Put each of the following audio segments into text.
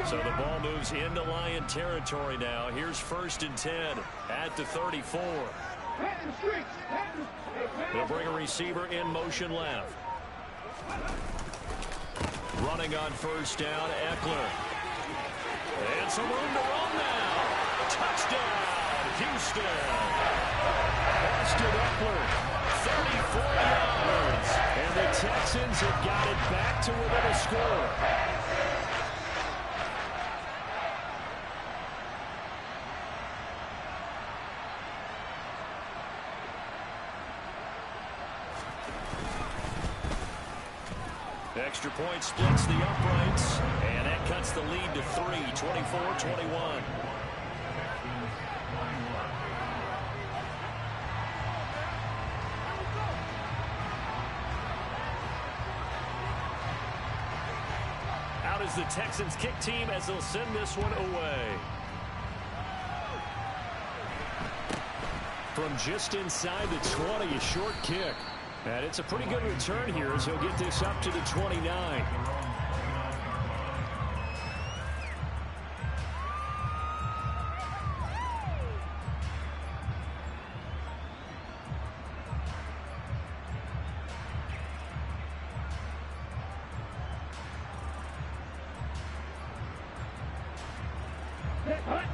So the ball moves into Lion territory now. Here's 1st and 10 at the 34. They'll bring a receiver in motion left. Running on 1st down, Eckler. And some room to run now. Touchdown, Houston. Austin Eckler, 34 yards. And the Texans have got it back to within a score. Extra point splits the uprights, and that cuts the lead to 3, 24-21. Out is the Texans kick team as they'll send this one away. From just inside the 20, a short kick. And it's a pretty good return here as he'll get this up to the 29.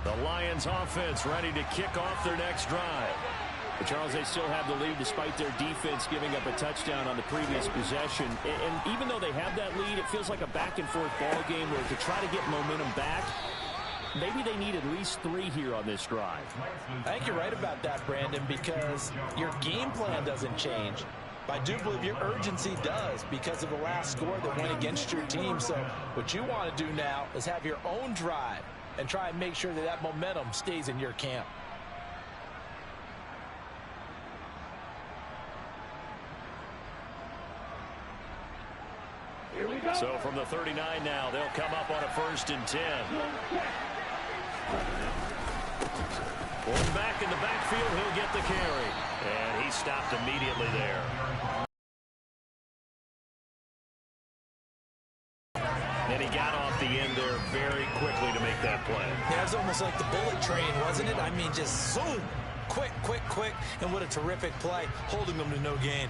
The Lions offense ready to kick off their next drive. But Charles, they still have the lead despite their defense giving up a touchdown on the previous possession. And even though they have that lead, it feels like a back-and-forth ball game where to try to get momentum back, maybe they need at least 3 here on this drive. I think you're right about that, Brandon, because your game plan doesn't change. I do believe your urgency does because of the last score that went against your team. So what you want to do now is have your own drive and try and make sure that that momentum stays in your camp. So from the 39 now, they'll come up on a 1st and 10. Pulled back in the backfield, he'll get the carry. And he stopped immediately there. And he got off the end there very quickly to make that play. Yeah, it was almost like the bullet train, wasn't it? I mean, just zoom. Quick, quick, quick. And what a terrific play, holding them to no gain.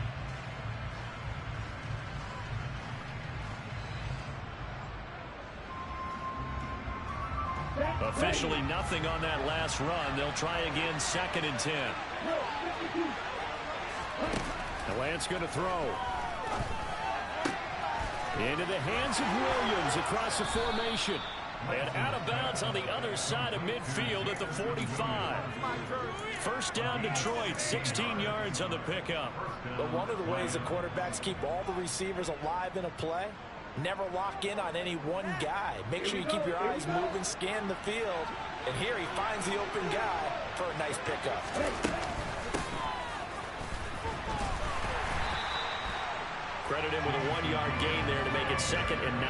Officially nothing on that last run. They'll try again, 2nd and 10. The Lance going to throw. Into the hands of Williams across the formation. And out of bounds on the other side of midfield at the 45. 1st down Detroit, 16 yards on the pickup. But one of the ways the quarterbacks keep all the receivers alive in a play, never lock in on any one guy. Make sure you keep your eyes moving, scan the field. And here he finds the open guy for a nice pickup. Credit him with a 1-yard gain there to make it 2nd and 9.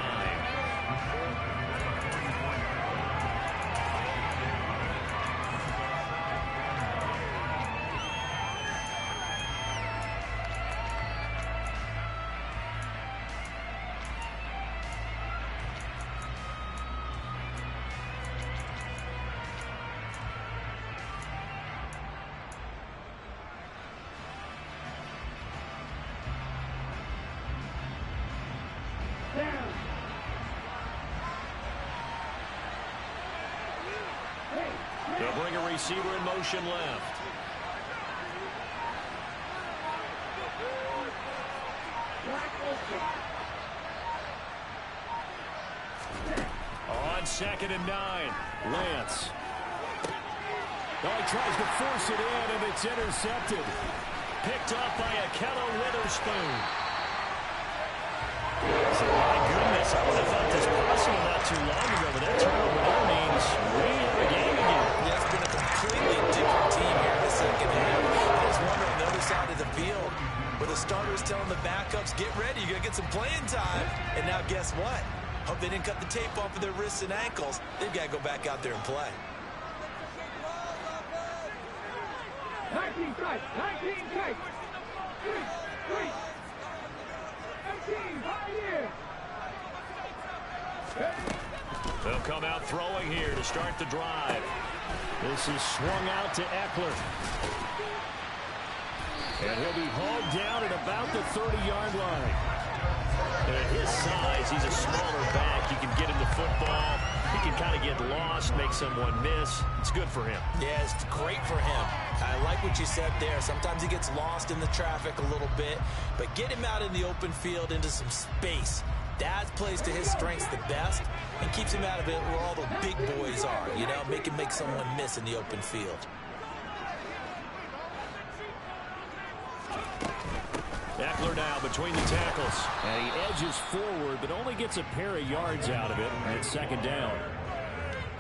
They'll bring a receiver in motion left. On 2nd and 9, Lance. Oh, he tries to force it in, and it's intercepted. Picked up by Akello Witherspoon. So, my goodness, I would have thought this possible not too long ago, but that turnover there means we have a game again. Yeah, it's been a completely different team here in the 2nd half. I was wondering on the other side of the field where the starters telling the backups, get ready, you got to get some playing time. And now guess what? Hope they didn't cut the tape off of their wrists and ankles. They've got to go back out there and play. 19 strikes, 19 strikes. 3. 18, 5 years. The They'll come out throwing here to start the drive. This is swung out to Eckler. And he'll be hauled down at about the 30-yard line. And at his size, he's a smaller back. He can get him the football. He can kind of get lost, make someone miss. It's good for him. Yeah, it's great for him. I like what you said there. Sometimes he gets lost in the traffic a little bit, but get him out in the open field into some space. That plays to his strengths the best and keeps him out of it where all the big boys are, you know, make someone miss in the open field. Eckler now between the tackles. And he edges forward, but only gets a pair of yards out of it. And it's second down.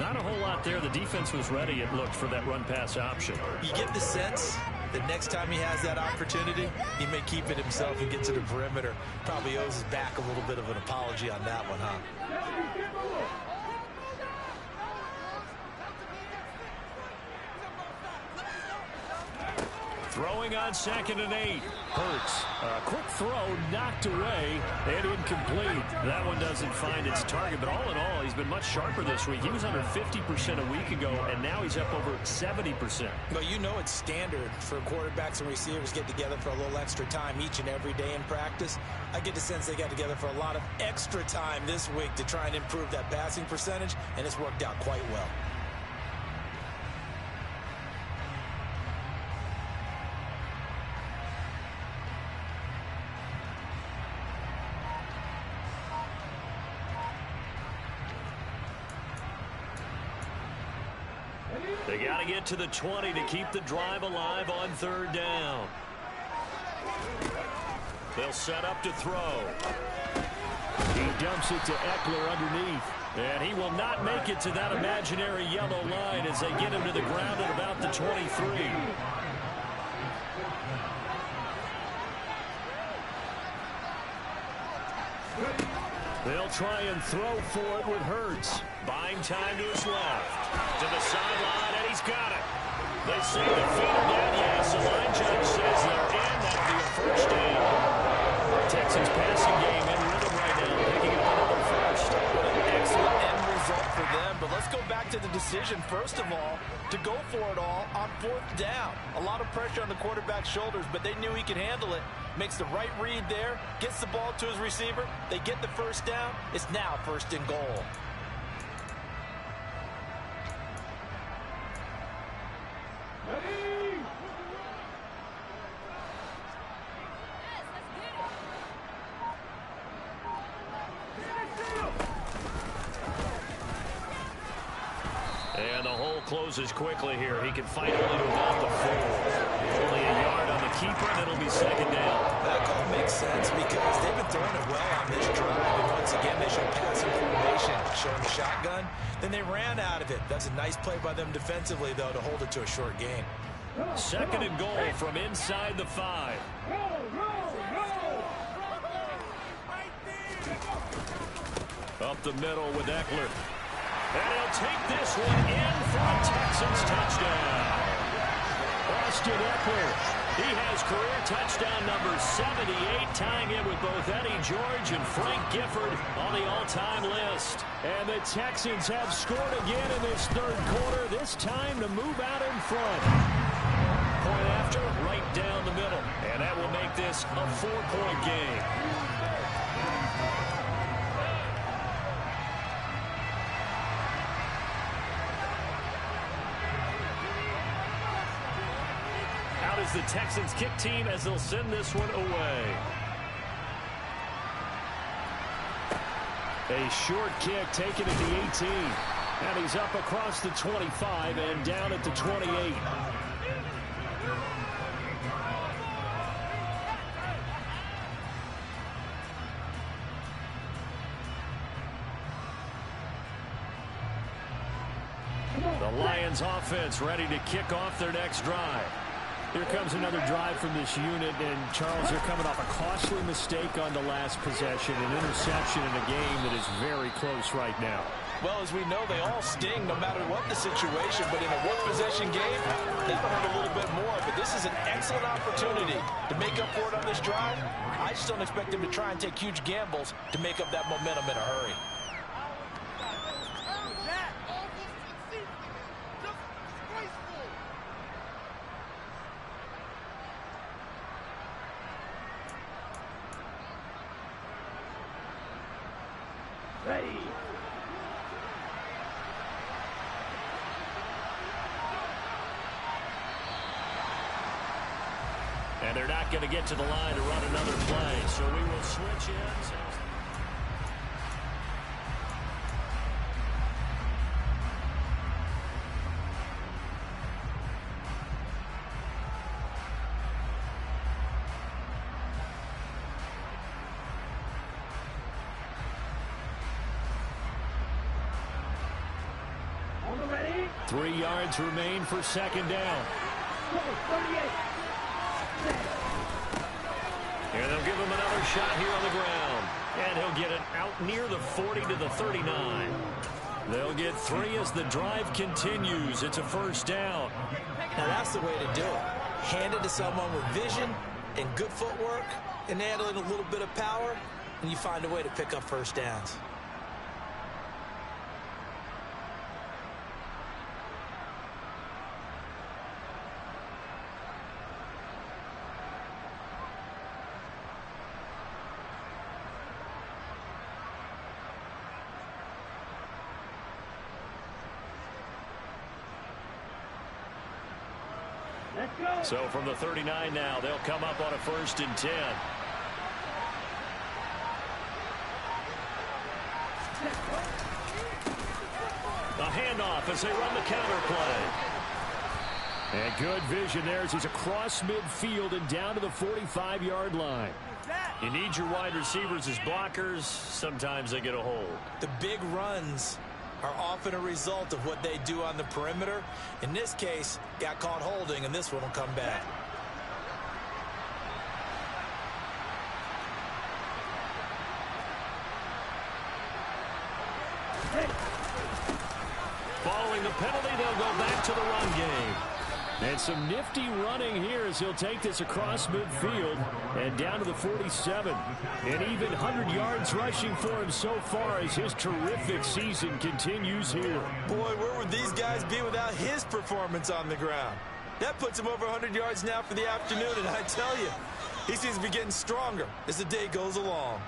Not a whole lot there. The defense was ready, it looked, for that run-pass option. You get the sense that next time he has that opportunity, he may keep it himself and get to the perimeter. Probably owes his back a little bit of an apology on that one, huh? Throwing on 2nd and 8. Hurts. A quick throw knocked away and incomplete. That one doesn't find its target, but all in all, he's been much sharper this week. He was under 50% a week ago, and now he's up over 70%. But you know it's standard for quarterbacks and receivers get together for a little extra time each and every day in practice. I get the sense they got together for a lot of extra time this week to try and improve that passing percentage, and it's worked out quite well. They got to get to the 20 to keep the drive alive on 3rd down. They'll set up to throw. He dumps it to Eckler underneath. And he will not make it to that imaginary yellow line as they get him to the ground at about the 23. They'll try and throw for it with Hurts. Buying time to his left. To the sideline, and he's got it. They say the feeder down. Yes, the line judge says they're in. That'll be a first down. Texans passing game in rhythm right now, picking up another first. What an excellent end result for them. But let's go back to the decision, first of all, to go for it all on 4th down. A lot of pressure on the quarterback's shoulders, but they knew he could handle it. Makes the right read there, gets the ball to his receiver. They get the first down. It's now 1st and goal. And the hole closes quickly here. He can fight only to about the 4. Only a yard on the keeper, and it'll be 2nd down. That call makes sense because they've been throwing it well on this drive. And once again, they showed passing formation, showing the shotgun. Then they ran out of it. That's a nice play by them defensively, though, to hold it to a short gain. 2nd and goal from inside the 5. Up the middle with Eckler. And he'll take this one in for a Texans touchdown. Austin Eckler, he has career touchdown number 78, tying in with both Eddie George and Frank Gifford on the all-time list. And the Texans have scored again in this 3rd quarter, this time to move out in front. Point after, right down the middle. And that will make this a 4-point game. Is the Texans kick team as they'll send this one away. A short kick taken at the 18. And he's up across the 25 and down at the 28. The Lions offense ready to kick off their next drive. Here comes another drive from this unit, and Charles, they're coming off a costly mistake on the last possession, an interception in a game that is very close right now. Well, as we know, they all sting no matter what the situation, but in a one-possession game, that'll hurt a little bit more. But this is an excellent opportunity to make up for it on this drive. I just don't expect them to try and take huge gambles to make up that momentum in a hurry. Ready. And they're not going to get to the line to run another play, so we will switch ends. On the ready. 3 yards remain for second down. 38. And they'll give him another shot here on the ground. And he'll get it out near the 40 to the 39. They'll get 3 as the drive continues. It's a first down. Now that's the way to do it. Hand it to someone with vision and good footwork and add in a little bit of power, and you find a way to pick up first downs. Let's go. So from the 39 now, they'll come up on a 1st and 10. A handoff as they run the counter play. And good vision there as he's across midfield and down to the 45-yard line. You need your wide receivers as blockers. Sometimes they get a hold. The big runs are often a result of what they do on the perimeter. In this case, got caught holding, and this one will come back. Following the penalty, they'll go back to the run game. And some nifty running here as he'll take this across midfield and down to the 47. And even 100 yards rushing for him so far as his terrific season continues here. Boy, where would these guys be without his performance on the ground? That puts him over 100 yards now for the afternoon, and I tell you, he seems to be getting stronger as the day goes along.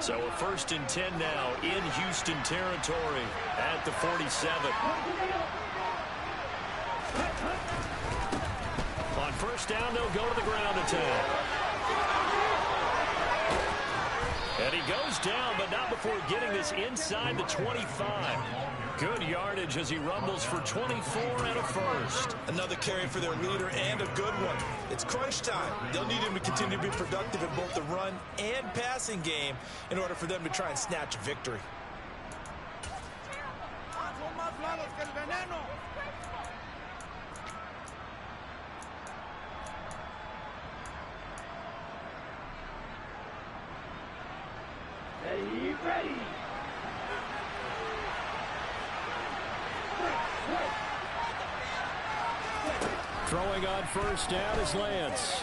So a 1st and 10 now in Houston territory at the 47. On 1st down, they'll go to the ground attack. And he goes down, but not before getting this inside the 25. Good yardage as he rumbles for 24 and a 1st. Another carry for their leader and a good one. It's crunch time. They'll need him to continue to be productive in both the run and passing game in order for them to try and snatch a victory. Ready. Throwing on 1st down is Lance.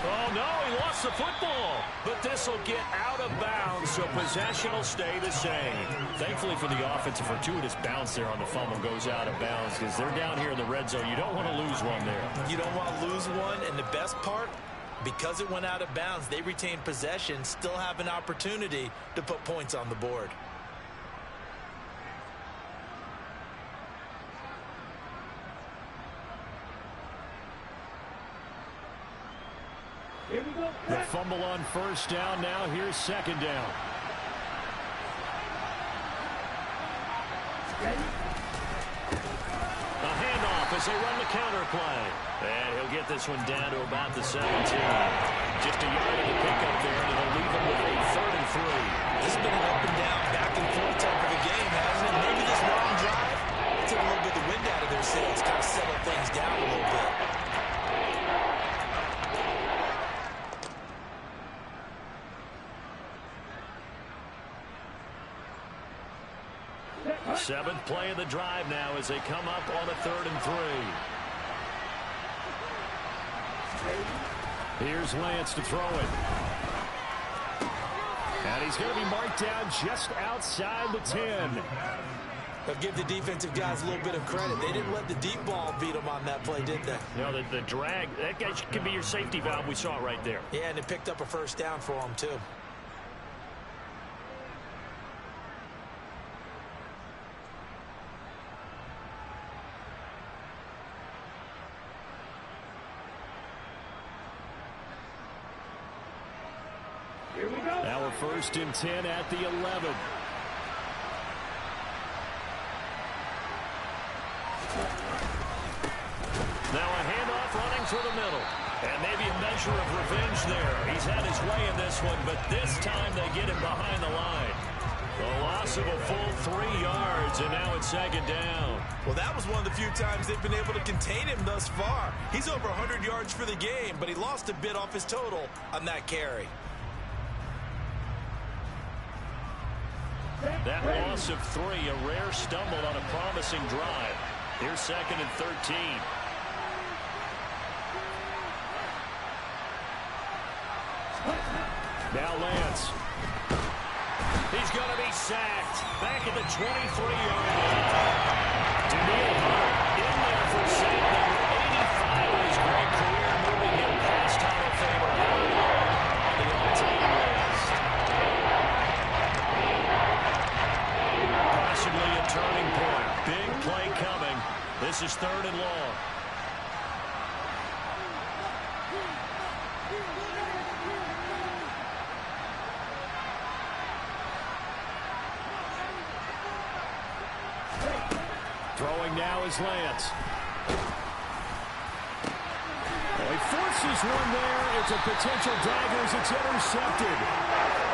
Oh, no, he lost the football. But this will get out of bounds, so possession will stay the same. Thankfully for the offense, a fortuitous bounce there on the fumble goes out of bounds because they're down here in the red zone. You don't want to lose one there. You don't want to lose one, and the best part, because it went out of bounds, they retain possession, still have an opportunity to put points on the board. Here we go. The fumble on 1st down now. Here's 2nd down. Ready. A handoff as they run the counter play. And he'll get this one down to about the 17. Just a yard of the pickup there, and it'll leave him with a 3rd and 3. This has been an up and down, back and forth type of a game, hasn't it? Maybe this long drive took a little bit of the wind out of their sails, kind of settle things down a little bit. Seventh play of the drive now as they come up on a 3rd and 3. Here's Lance to throw it. And he's going to be marked down just outside the 10. But give the defensive guys a little bit of credit. They didn't let the deep ball beat them on that play, did they? You know, the drag, that guy could be your safety valve. We saw it right there. Yeah, and it picked up a first down for them, too. Here we go. Now we're 1st and 10 at the 11. Now a handoff running through the middle. And maybe a measure of revenge there. He's had his way in this one, but this time they get him behind the line. A loss of a full 3 yards, and now it's 2nd down. Well, that was one of the few times they've been able to contain him thus far. He's over 100 yards for the game, but he lost a bit off his total on that carry. That loss of 3, a rare stumble on a promising drive. Here's 2nd and 13. Now Lance. He's going to be sacked. Back at the 23-yard line. Daniil Hart in there for sack number 85 of his great career, moving him past Hall of Famer on the all-time list. Possibly a turning point. Big play coming. This is 3rd and long. Throwing now is Lance. Well, he forces one there. It's a potential dagger as it's intercepted.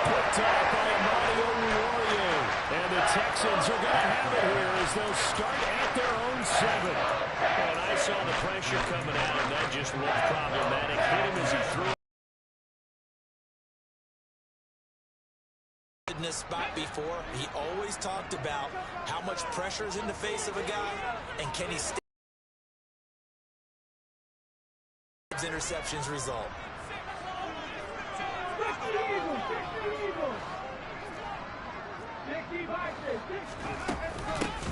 Picked up by Amadio Uorie. And the Texans are going to have it here as they'll start at their own 7. And I saw the pressure coming at him. That just looked problematic. Hit him as he threw. In this spot before, he always talked about how much pressure is in the face of a guy, and can he stay? Interceptions result.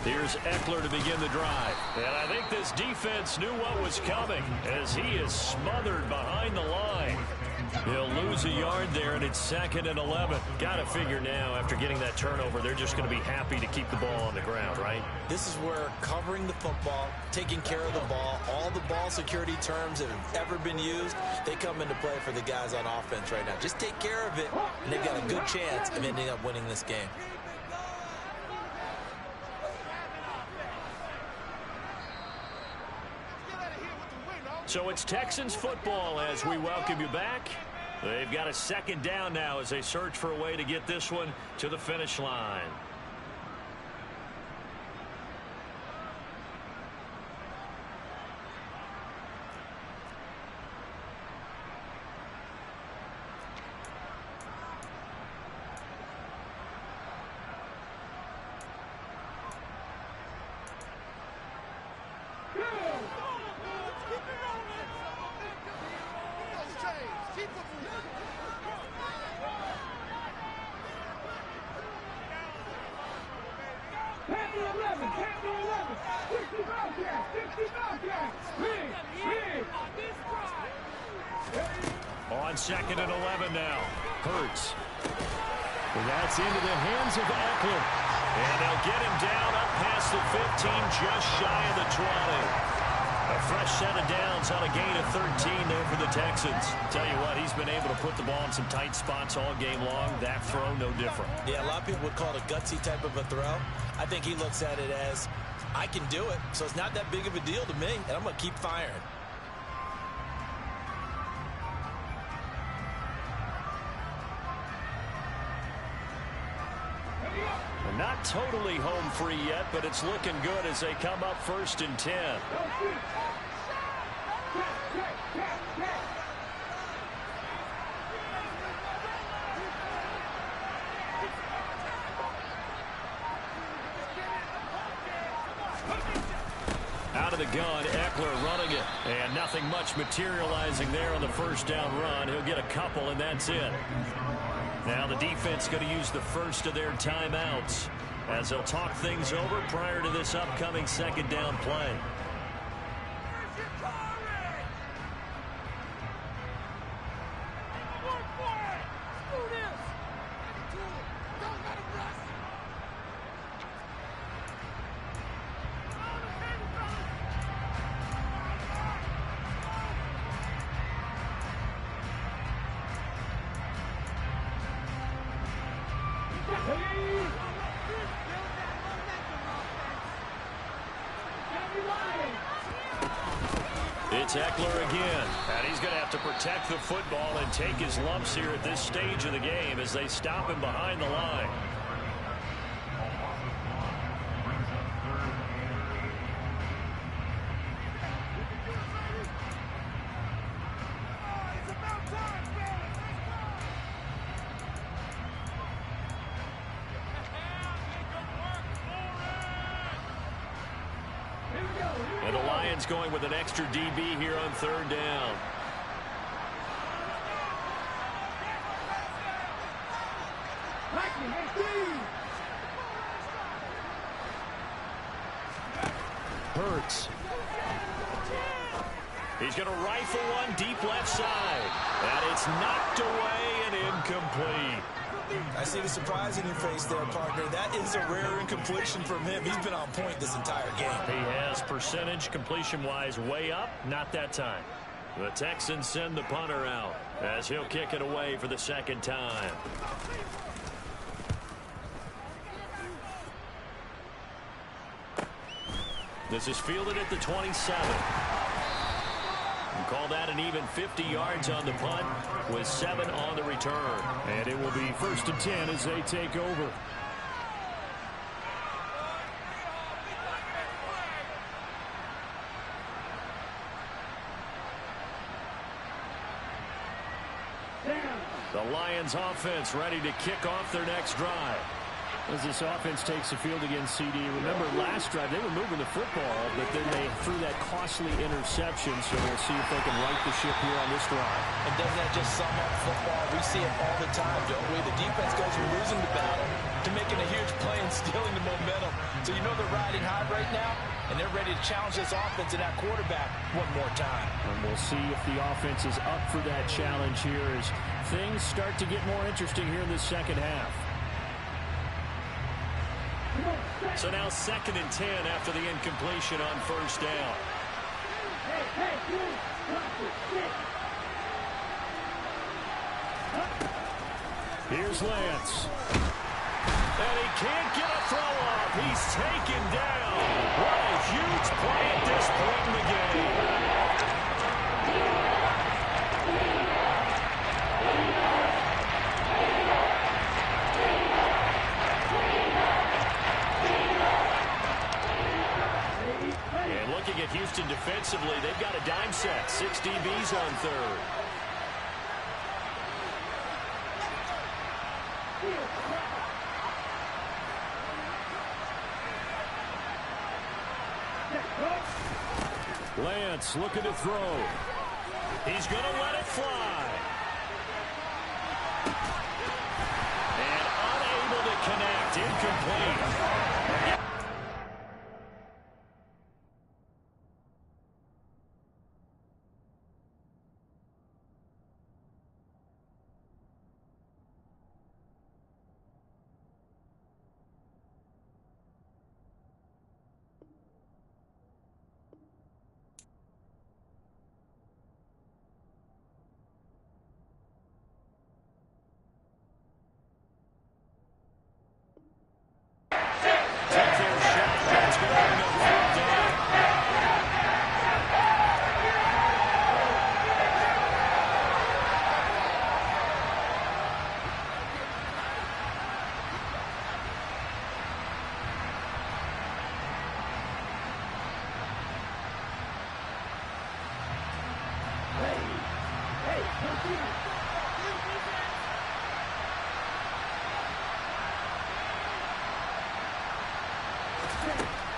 Here's Eckler to begin the drive. And I think this defense knew what was coming as he is smothered behind the line. He'll lose a yard there, and it's 2nd and 11. Got to figure now, after getting that turnover, they're just going to be happy to keep the ball on the ground, right? This is where covering the football, taking care of the ball, all the ball security terms that have ever been used, they come into play for the guys on offense right now. Just take care of it, and they've got a good chance of ending up winning this game. So it's Texans football as we welcome you back. They've got a 2nd down now as they search for a way to get this one to the finish line. On 2nd and 11 now. Hurts. And that's into the hands of Eckler. And they'll get him down up past the 15, just shy of the 20. A fresh set of downs on a gain of 13 there for the Texans. Tell you what, he's been able to put the ball in some tight spots all game long. That throw, no different. Yeah, a lot of people would call it a gutsy type of a throw. I think he looks at it as, I can do it, so it's not that big of a deal to me, and I'm going to keep firing. Not totally home free yet, but it's looking good as they come up 1st and 10. Out of the gun, Eckler running it. And nothing much materializing there on the 1st down run. He'll get a couple, and that's it. Now the defense going to use the first of their timeouts. as they'll talk things over prior to this upcoming second down play. It's Eckler again, and he's going to have to protect the football and take his lumps here at this stage of the game as they stop him behind the line. And the Lions going with an extra DB here on third down. Hurts. He's going to rifle one deep left side. And it's knocked away and incomplete. I see the surprise in your face there, partner. That is a rare incompletion from him. He's been on point this entire game. He has percentage completion-wise way up. Not that time. The Texans send the punter out as he'll kick it away for the second time. This is fielded at the 27. Call that an even 50 yards on the punt with 7 on the return. And it will be 1st and 10 as they take over. The Lions offense ready to kick off their next drive. As this offense takes the field against CD, remember last drive they were moving the football, but then they threw that costly interception, so we'll see if they can right the ship here on this drive. And doesn't that just sum up football? We see it all the time, don't we? The defense goes from losing the battle to making a huge play and stealing the momentum. So you know they're riding high right now, and they're ready to challenge this offense and that quarterback one more time. And we'll see if the offense is up for that challenge here as things start to get more interesting here in the second half. So now 2nd and 10 after the incompletion on first down. Here's Lance. And he can't get a throw off. He's taken down. What a huge play at this point in the game. Looking at Houston defensively, they've got a dime set. 6 DBs on third. Lance looking to throw. He's going to let it fly. And unable to connect. Incomplete.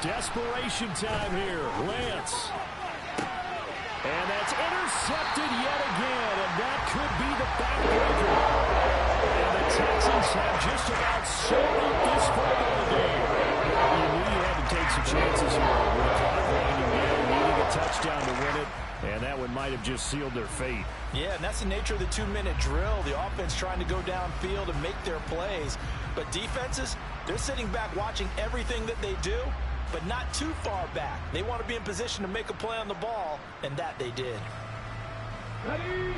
Desperation time here. Lance. And that's intercepted yet again, and that could be the backbreaker. And the Texans have just about sealed up this part of the game. some chances here. With clock winding down, needing a touchdown to win it, and that one might have just sealed their fate. Yeah, and that's the nature of the 2-minute drill. The offense trying to go downfield and make their plays. But defenses, they're sitting back watching everything that they do, but not too far back. They want to be in position to make a play on the ball, and that they did. Ready.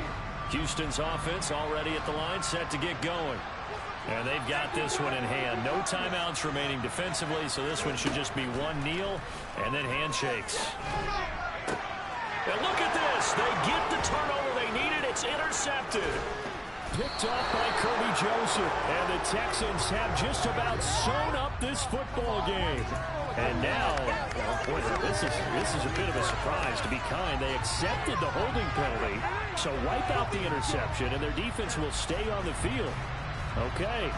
Houston's offense already at the line, set to get going. And they've got this one in hand. No timeouts remaining defensively, so this one should just be one kneel and then handshakes. And look at this. They get the turnover they needed. It's intercepted. Picked off by Kirby Joseph. And the Texans have just about sewn up this football game. And now, well, boy, this is a bit of a surprise, to be kind. They accepted the holding penalty, so wipe out the interception, and their defense will stay on the field. Okay.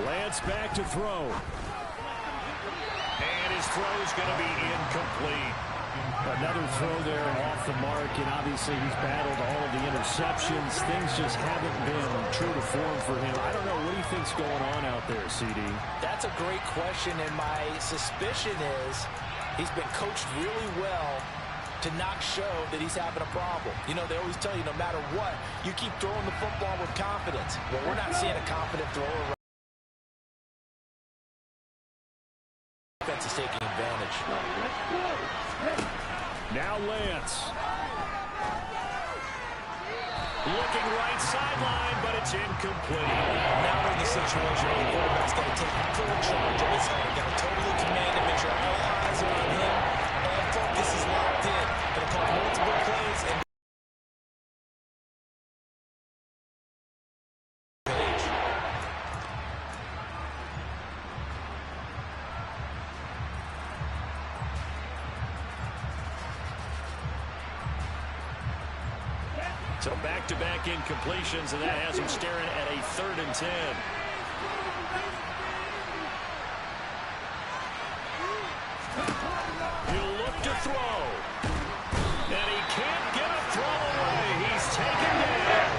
Lance back to throw. And his throw is going to be incomplete. Another throw there off the mark, and obviously he's battled all of the interceptions. Things just haven't been true to form for him. I don't know. What do you think's going on out there, CD? That's a great question, and my suspicion is he's been coached really well to not show that he's having a problem. You know, they always tell you no matter what, you keep throwing the football with confidence. Well, we're not seeing a confident thrower. Defense is taking advantage. Now Lance. Looking right sideline, but it's incomplete. Now we're in the situation where the quarterback's got to take full charge of his hand. Got to totally command and make sure all eyes are on him. All focus is locked in. Going to call multiple plays and so back-to-back incompletions, and that has him staring at a 3rd and 10. He'll look to throw. And he can't get a throw away. He's taken down.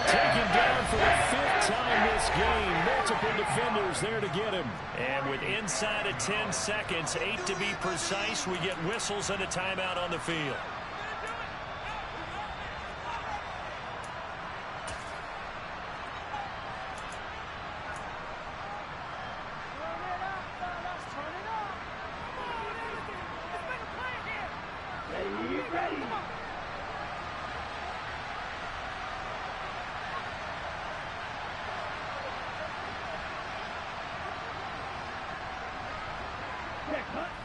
Taken down for the 5th time this game. Multiple defenders there to get him. And with inside of 10 seconds, 8 to be precise, we get whistles and a timeout on the field.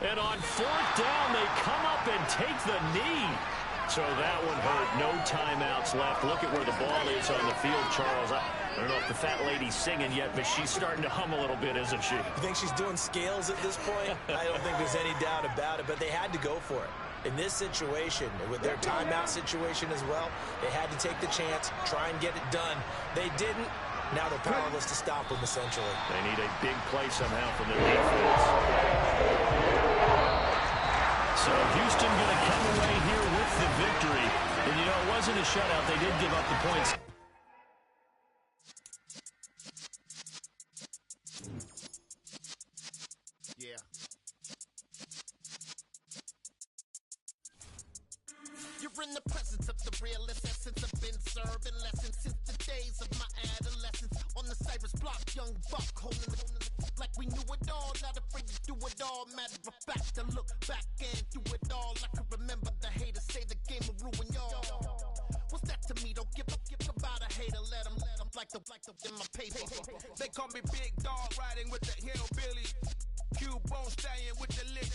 And on 4th down, they come up and take the knee. So that one hurt. No timeouts left. Look at where the ball is on the field, Charles. I don't know if the fat lady's singing yet, but she's starting to hum a little bit, isn't she? You think she's doing scales at this point? I don't think there's any doubt about it, but they had to go for it. In this situation, with their timeout situation as well, they had to take the chance, try and get it done. They didn't. Now they're powerless to stop them, essentially. They need a big play somehow from their defense. So Houston going to come away here with the victory. And, you know, it wasn't a shutout. They did give up the points. Yeah. You're in the presence of the realest essence. I've been serving lessons since the days of my adolescence. On the Cypress block, young buck holding the like we knew it all. Not afraid to do it all. Matter of fact, to look back and do it all. I can remember the haters say the game will ruin y'all. What's that to me? Don't give about a hater. Let them like the in my paper. They call me Big Dog, riding with the hillbilly. Cubone staying with the lick.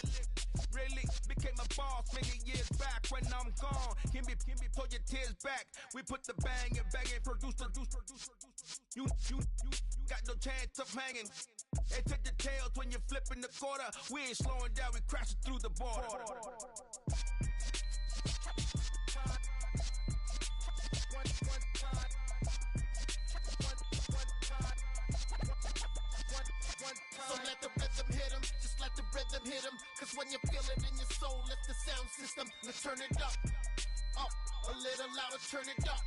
Really became a boss many years back. When I'm gone, can be pull your tears back. We put the bang and produce. You got no chance of hanging. They take the tails when you're flipping the quarter. We ain't slowing down, we crashing through the border. So let the rhythm hit him, just let the rhythm hit him. Cause Cause when you feel it in your soul, lift the sound system. Let's turn it up. Up, a little louder, turn it up.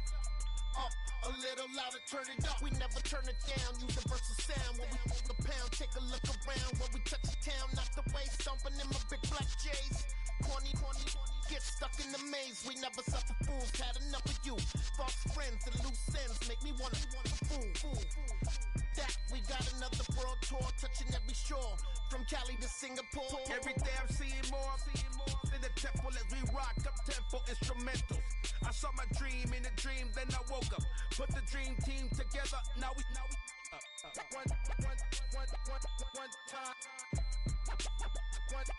Up, a little louder, turn it up. We never turn it down, universal sound. When we hold the pound, take a look around. When we touch the town, not the way, stomping in my big black J's. Corny, get stuck in the maze. We never suffer fools, had enough of you. False friends and loose ends make me wanna fool. That we got another world tour, touching every shore. From Cali to Singapore. Every day I'm seeing more in the temple as we rock up tempo instrumentals. I saw my dream in a dream, then I woke up. Put the dream team together, now we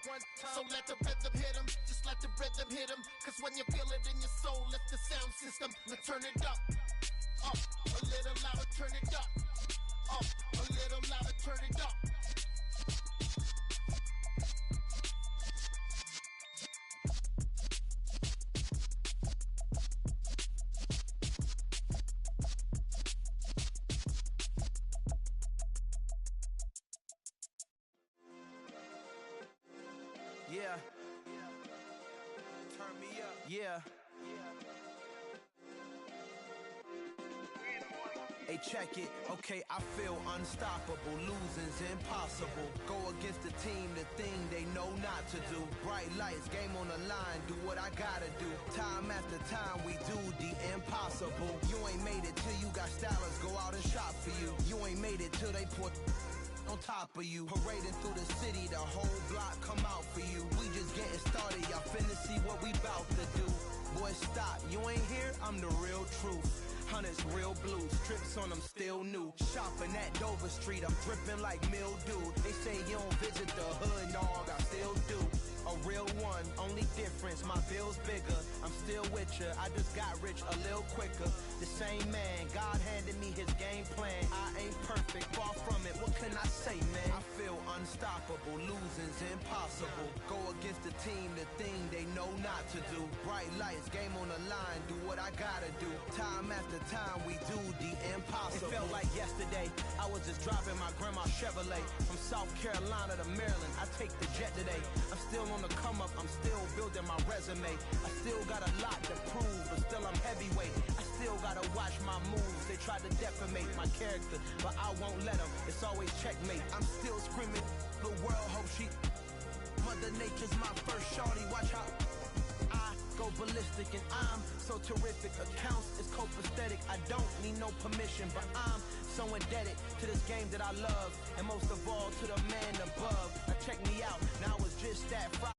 one time. So let the rhythm hit 'em, just let the rhythm hit 'em. Cause when you feel it in your soul, lift the sound system. Let's turn it up. Up, a little louder, turn it up. Up, a little louder, turn it up. Yeah. Turn me up. Yeah. Hey, check it. Okay, I feel unstoppable. Losing's impossible. Go against the team, the thing they know not to do. Bright lights, game on the line. Do what I gotta do. Time after time, we do the impossible. You ain't made it till you got stylists go out and shop for you. You ain't made it till they put on top of you. Parading through the city, the whole block come out for you. We just getting started, y'all finna see what we bout to do. Boy, stop, you ain't here, I'm the real truth. Hunters, real blues, strips on them still new. Shopping at Dover Street, I'm dripping like mildew. They say you don't visit the hood, dog, I still do. A real one, only difference, my bill's bigger. I'm still with ya, I just got rich a little quicker. The same man, God handed me his game plan. I ain't perfect, far from it, what can I say, man? I feel unstoppable, losing's impossible. Go against the team, the thing they know not to do. Bright lights, game on the line, do what I gotta do. Time after time, we do the impossible. It felt like yesterday, I was just driving my grandma's Chevrolet. From South Carolina to Maryland, I take the jet today. I'm still on the come up, I'm still building my resume. I still got a lot to prove, but still I'm heavyweight. I still gotta watch my moves, they try to defamate my character, but I won't let them, it's always checkmate. I'm still screaming, the world hope she Mother Nature's my first shorty, watch how I go ballistic and I'm so terrific. Accounts is copacetic, I don't need no permission, but I'm so indebted to this game that I love, and most of all to the man above. Now check me out, now I was just that Friday.